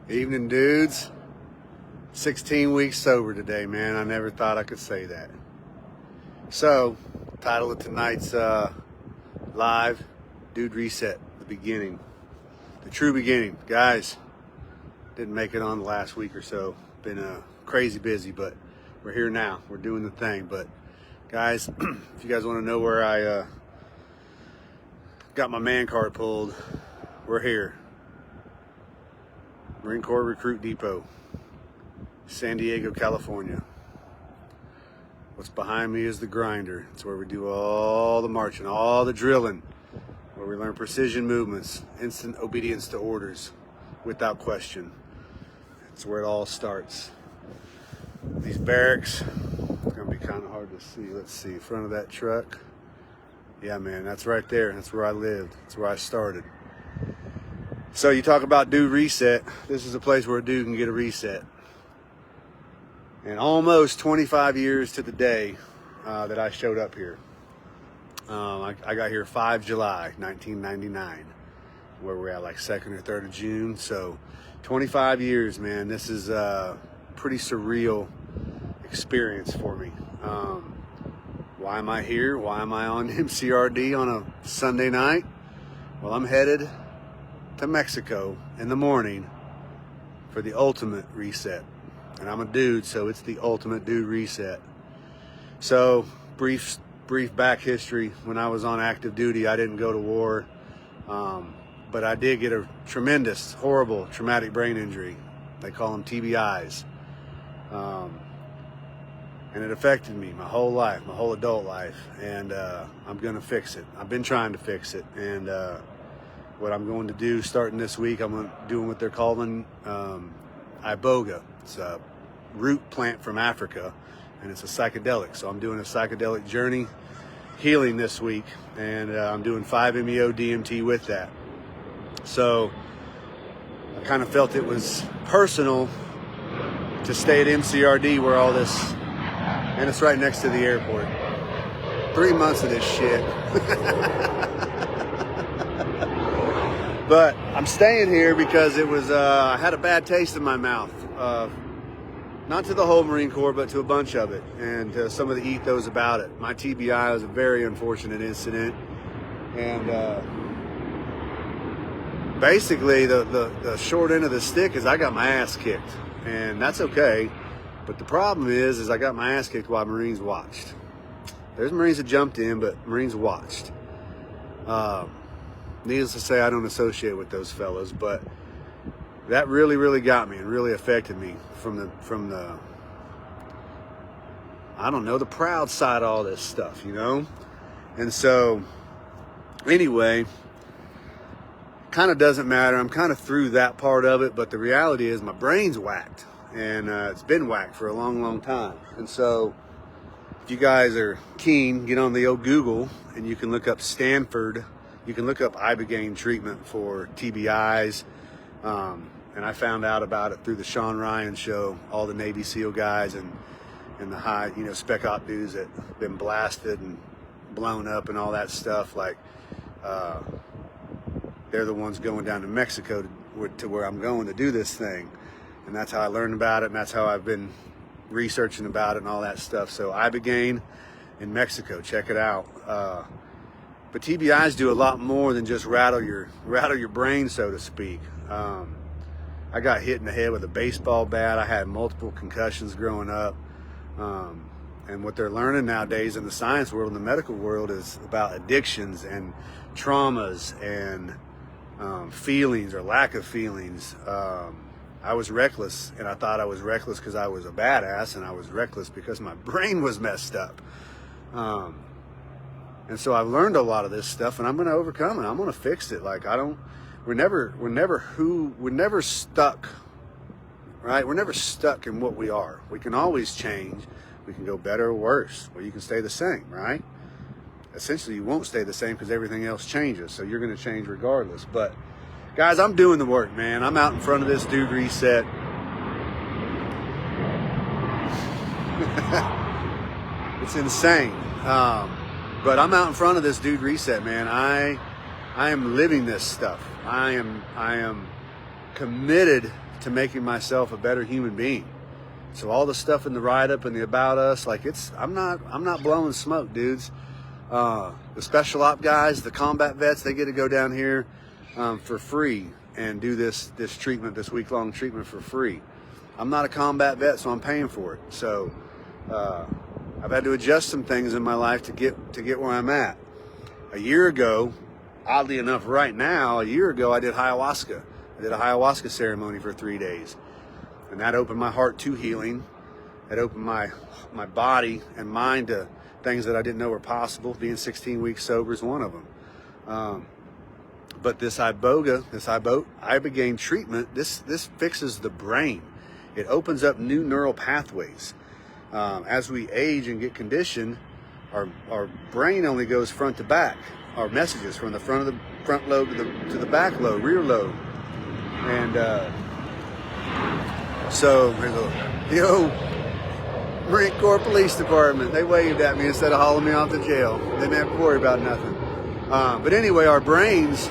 Evening, dudes. 16 weeks sober today, man. I never thought I could say that. So, title of tonight's live, Dude Reset, the beginning. The true beginning. Guys, didn't make it on the last week or so. Been crazy busy, but we're here now. We're doing the thing. But, guys, if you guys want to know where I got my man card pulled, we're here. Marine Corps Recruit Depot, San Diego, California. What's behind me is the grinder. It's where we do all the marching, all the drilling, where we learn precision movements, instant obedience to orders, without question. It's where it all starts. These barracks, it's gonna be kind of hard to see. Let's see, front of that truck. Yeah, man, that's right there. That's where I lived. That's where I started. So you talk about dude reset. This is a place where a dude can get a reset. And almost 25 years to the day that I showed up here. I got here 5 July 1999. Where we're at, like 2nd or 3rd of June. So 25 years, man. This is a pretty surreal experience for me. Why am I here? Why am I on MCRD on a Sunday night? Well, I'm headed to Mexico in the morning for the ultimate reset. And I'm a dude, so it's the ultimate dude reset. So brief back history. When I was on active duty, I didn't go to war, but I did get a tremendous, horrible, traumatic brain injury. They call them TBIs. And it affected me my whole life, my whole adult life. And I'm gonna fix it. I've been trying to fix it. And what I'm going to do starting this week, I'm doing what they're calling Ibogaine. It's a root plant from Africa, and it's a psychedelic. So I'm doing a psychedelic journey healing this week, and I'm doing 5-MeO DMT with that. So I kind of felt it was personal to stay at MCRD where all this, and it's right next to the airport. 3 months of this shit. But I'm staying here because it was, I had a bad taste in my mouth. Not to the whole Marine Corps, but to a bunch of it, and to some of the ethos about it. My TBI was a very unfortunate incident, and basically the short end of the stick is I got my ass kicked, and that's okay. But the problem is I got my ass kicked while Marines watched. There's Marines that jumped in, but Marines watched. Needless to say, I don't associate with those fellows, but that really, really got me and really affected me from the I don't know, the proud side of all this stuff, you know? And so, anyway, kind of doesn't matter. I'm kind of through that part of it, but the reality is my brain's whacked, and it's been whacked for a long, long time. And so, if you guys are keen, get on the old Google, and you can look up Stanford. You can look up Ibogaine treatment for TBIs, and I found out about it through the Sean Ryan show. All the Navy SEAL guys and the high, spec op dudes that have been blasted and blown up and all that stuff. Like, they're the ones going down to Mexico to where I'm going to do this thing, and that's how I learned about it, and that's how I've been researching about it and all that stuff. So Ibogaine in Mexico, check it out. But TBIs do a lot more than just rattle your brain, so to speak. I got hit in the head with a baseball bat. I had multiple concussions growing up. And what they're learning nowadays in the science world, in the medical world, is about addictions and traumas and feelings or lack of feelings. I was reckless, and I thought I was reckless because I was a badass, and I was reckless because my brain was messed up. And so I've learned a lot of this stuff, and I'm going to overcome it. I'm going to fix it. Like, we're never stuck, right? We're never stuck in what we are. We can always change. We can go better or worse, or you can stay the same, right? Essentially, you won't stay the same because everything else changes. So you're going to change regardless. But guys, I'm doing the work, man. I'm out in front of this dude reset. It's insane. But I'm out in front of this dude reset, man. I am living this stuff. I am committed to making myself a better human being. So all the stuff in the write-up and the about us, like I'm not blowing smoke, dudes. The special op guys, the combat vets, they get to go down here for free and do this treatment, this week-long treatment for free. I'm not a combat vet, so I'm paying for it. So I've had to adjust some things in my life to get where I'm at. A year ago, oddly enough, right now, a year ago, I did ayahuasca. I did a ayahuasca ceremony for 3 days. And that opened my heart to healing. It opened my body and mind to things that I didn't know were possible. Being 16 weeks sober is one of them. But this Ibogaine treatment, this fixes the brain. It opens up new neural pathways. As we age and get conditioned, our brain only goes front to back. Our messages from the front lobe to the back lobe, rear lobe. And so the old Marine Corps Police Department, they waved at me instead of hauling me off to jail. They didn't have to worry about nothing. But anyway, our brains,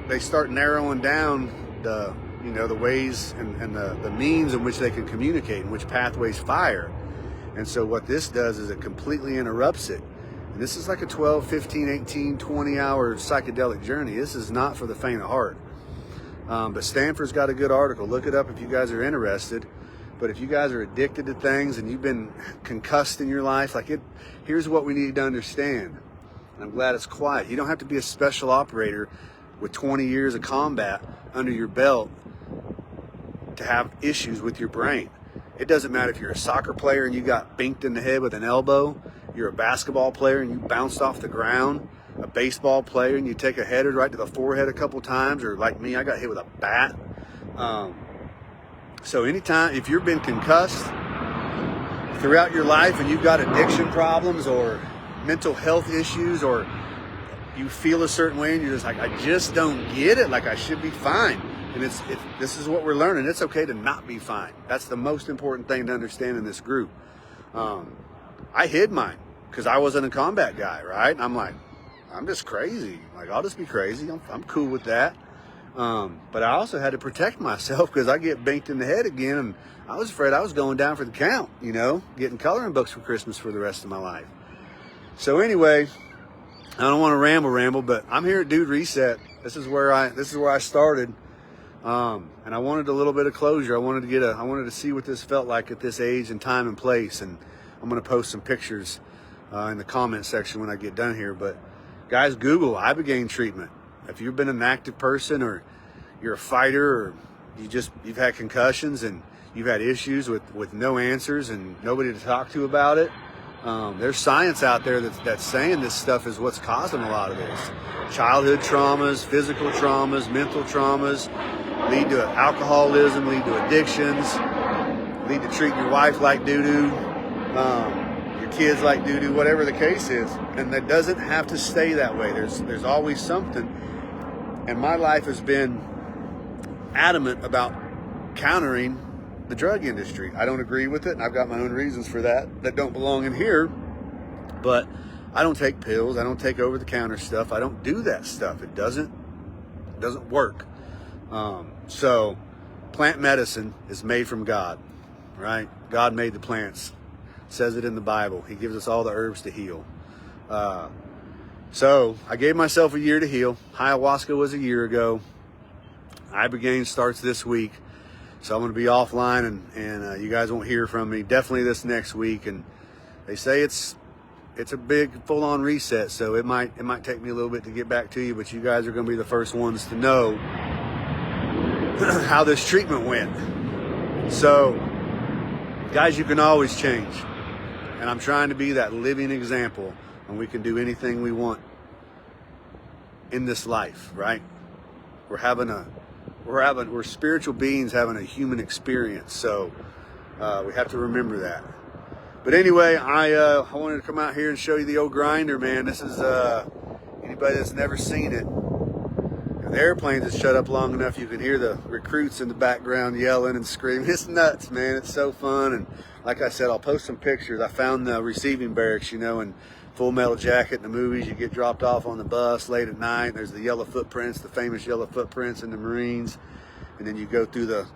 they start narrowing down the ways and the means in which they can communicate, in which pathways fire. And so what this does is it completely interrupts it. And this is like a 12, 15, 18, 20 hour psychedelic journey. This is not for the faint of heart. But Stanford's got a good article. Look it up if you guys are interested. But if you guys are addicted to things and you've been concussed in your life, here's what we need to understand. And I'm glad it's quiet. You don't have to be a special operator with 20 years of combat under your belt to have issues with your brain. It doesn't matter if you're a soccer player and you got binked in the head with an elbow, you're a basketball player and you bounced off the ground, a baseball player and you take a header right to the forehead a couple times, or like me, I got hit with a bat. So anytime, if you've been concussed throughout your life and you've got addiction problems or mental health issues, or you feel a certain way and you're just like, I just don't get it, like I should be fine. And this is what we're learning. It's okay to not be fine. That's the most important thing to understand in this group. I hid mine because I wasn't a combat guy, right? I'm like, I'm just crazy. Like, I'll just be crazy. I'm cool with that. But I also had to protect myself because I get banked in the head again, and I was afraid I was going down for the count, getting coloring books for Christmas for the rest of my life. So anyway, I don't want to ramble, but I'm here at Dude Reset. This is where I started. And I wanted a little bit of closure. I wanted to see what this felt like at this age and time and place. And I'm going to post some pictures in the comment section when I get done here. But guys, Google Ibogaine treatment. If you've been an active person, or you're a fighter, or you've had concussions and you've had issues with no answers and nobody to talk to about it, there's science out there that's saying this stuff is what's causing a lot of this. Childhood traumas, physical traumas, mental traumas lead to alcoholism, lead to addictions, lead to treating your wife like doo-doo, your kids like doo-doo, whatever the case is. And that doesn't have to stay that way. There's always something. And my life has been adamant about countering the drug industry. I don't agree with it, and I've got my own reasons for that don't belong in here. But I don't take pills. I don't take over-the-counter stuff. I don't do that stuff. It doesn't work. So plant medicine is made from God, right? God made the plants. It says it in the Bible. He gives us all the herbs to heal. So I gave myself a year to heal. Ayahuasca was a year ago. Ibogaine starts this week. So I'm going to be offline, and you guys won't hear from me definitely this next week. And they say it's a big full-on reset, so it might take me a little bit to get back to you, but you guys are going to be the first ones to know how this treatment went. So guys, you can always change, and I'm trying to be that living example, and we can do anything we want in this life, right? We're spiritual beings having a human experience, so we have to remember that. But anyway, I wanted to come out here and show you the old grinder, man. This is anybody that's never seen it. The airplanes have shut up long enough you can hear the recruits in the background yelling and screaming. It's nuts, man. It's so fun. And like I said, I'll post some pictures. I found the receiving barracks, and Full Metal Jacket in the movies, you get dropped off on the bus late at night. There's the yellow footprints, the famous yellow footprints in the Marines. And then you go through the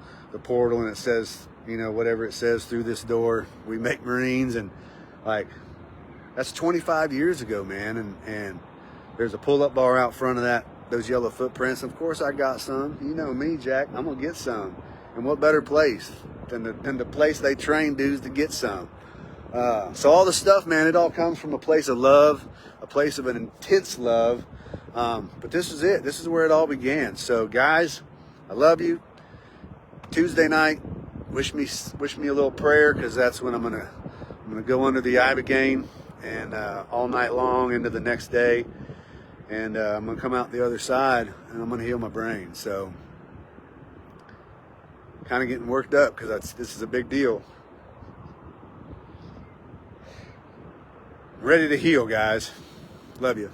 portal and it says, you know, whatever it says, through this door, we make Marines. And like, that's 25 years ago, man. And there's a pull-up bar out front of those yellow footprints. Of course I got some. You know me, Jack, I'm gonna get some. And what better place than the place they train dudes to get some. So all the stuff, man, it all comes from a place of love, a place of an intense love. But this is it. This is where it all began. So guys, I love you. Tuesday night, wish me a little prayer, because that's when I'm gonna go under the Ibogaine and all night long into the next day. And I'm gonna come out the other side and I'm gonna heal my brain. So kind of getting worked up because this is a big deal. Ready to heal, guys. Love you.